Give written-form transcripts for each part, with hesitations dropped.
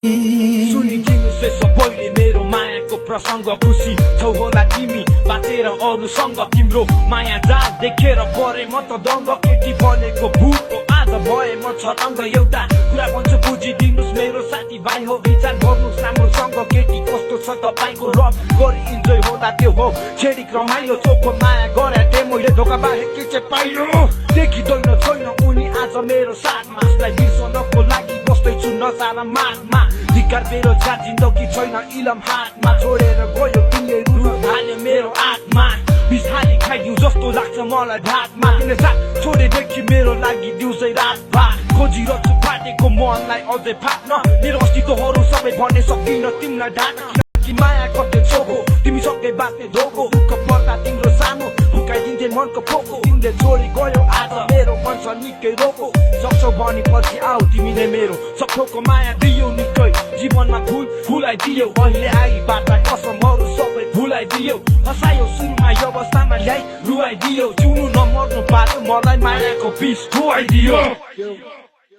सुनिदिनु से सबैले मेरो मायाको प्रसङ्ग खुसी छौ होला तिमी बाँचेर अरूसँग तिम्रो माया जाल देखेर परे म त दङ्ग केटी बनेको भूत हो आज भए म छतङ्ग एउटा कुरा भन्छु बुझिदिनुस् मेरो साथी भाइ हो विचार गर्नुस् राम्रोसँग केटी कस्तो छ तपाईँको रब गरी इन्जोय होला त्यो हो छेडी रमाइलो चोखो माया गरे मैले धोका बाहेक के चाहिँ पाइयो देखिँदैन छैन उनी आज मेरो साथमा उसलाई बिर्सनको लागि बस्दैछु नजारा मागमा धिक्कार मेरो चार जिन्दगी छैन इलम हातमा छोडेर गयो तिमीले रुन थाल्यो मेरो आत्मा बिसाली खाइदिउ जस्तो लाग्छ मलाई ढाडमा तिमीले साथ छोडेदेखि मेरो लागि दिउँसै रात भात खोजिरहेछु फाटेको मनलाई अझै फाट्न मेरो अस्तित्वहरू सबै भन्ने सकिन तिमीलाई ढाक्न कि माया कति छोको तिमीसँगै बाँच्ने धोको दुःख पर्दा तिम्रो सानो फुकाइदिन्थे मनको फोको तिमीले छोडी गयो आज मेरो मन छ निकै रोको सक्छौ भने पछि आऊ तिमीले मेरो सबै माया दियो निकै जीवनमा फुल फुलाइदियो अहिले आई बाटा कसमहरू सबै भुलाइदियो हँसायो सुरुमा यो अवस्थामा ल्याइ रुवाइदियो जिउनु नमर्नु पायो मलाई मायाको विष खुवाइदियो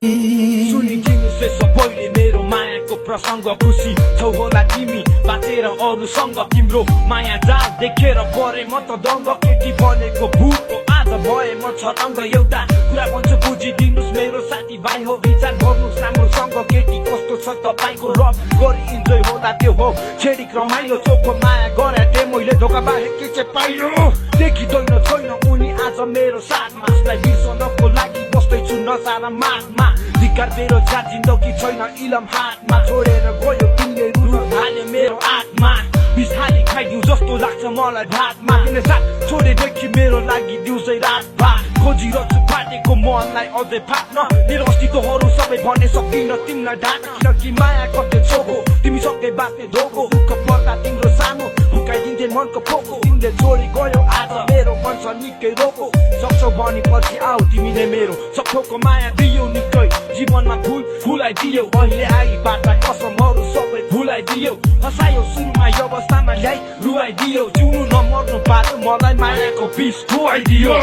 सुनिदिनु से सबैले मेरो मायाको प्रसङ्ग खुसी छौ होला तिमी बाँचेर अरूसँग तिम्रो माया जाल देखेर परे म त दङ्ग केटी बनेको भूत हो आज भए म छतङ्ग एउटा कुरा भन्छु बुझिदिनुस् मेरो साथी भाइ हो विचार गर्नुस् राम्रोसँग केटी कस्तो छ तपाईँको रब गरी इन्जोय होला त्यो हो छेडी रमाइलो चोखो माया गरे मैले धोका बाहेक के चाहिँ पाइयो देखिँदैन छैन उनी आज मेरो साथमा उसलाई बिर्सनको लागि बस्दैछु नजारा मागमा धिक्कार मेरो चार जिन्दगी छैन इलम हातमा छोडेर गयो तिमीले रुन थाल्यो मेरो आत्मा बिसाली खाइदिउ जस्तो लाग्छ मलाई ढाडमा तिमीले साथ छोडेदेखि मेरो लागि दिउँसै रात भात खोजिरहेछु फाटेको मनलाई अझै फाट्न मेरो अस्तित्वहरू सबै भन्ने सकिन तिमीलाई ढाक्न किनकि माया कति छोको तिमीसँगै बाँच्ने धोको दुःख पर्दा तिम्रो सानो फुकाइदिन्थे मनको फोको तिमीले छोडी गयो आज मेरो मन छ निकै रोको सक्छौ भने पछि आऊ तिमीले मेरो सबैको माया दियो निकै जीवनमा फुल फुलाइदियो अहिले आई बाटा कसमहरू सबै भुलाइदियो हँसायो सुरुमा यो अवस्थामा ल्याइ रुवाइदियो जिउनु नमर्नु पायो मलाई मायाको विष खुवाइदियो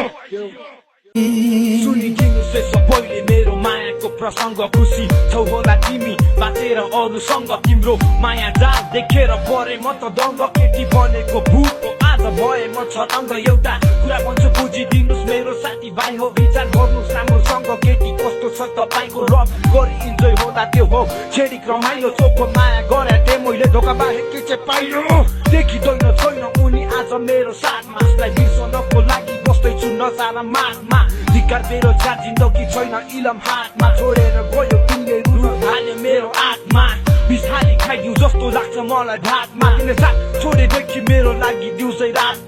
सुनिदिनु से सबैले मेरो मायाको प्रसङ्ग खुसी छौ होला तिमी बाँचेर अरूसँग तिम्रो माया जाल देखेर परे म त दङ्ग केटी बनेको भूत हो आज भए म छतङ्ग एउटा कुरा भन्छु बुझिदिनुस् मेरो साथी भाइ हो विचार गर्नुस् राम्रोसँग केटी कस्तो छ तपाईँको रब गरी इन्जोय होला त्यो हो छेडी रमाइलो चोखो माया गरे मैले धोका बाहेक के चाहिँ पाइयो देखिँदैन छैन उनी आज मेरो साथमा उसलाई बिर्सनको लागि बस्दैछु नजारा मागमा धिक्कार मेरो चार जिन्दगी छैन इलम हातमा छोडेर गयो तिमीले रुन थाल्यो मेरो आत्मा बिसाली खाइदिउ जस्तो लाग्छ मलाई ढाडमा तिमीले साथ छोडेदेखि मेरो लागि दिउँसै रात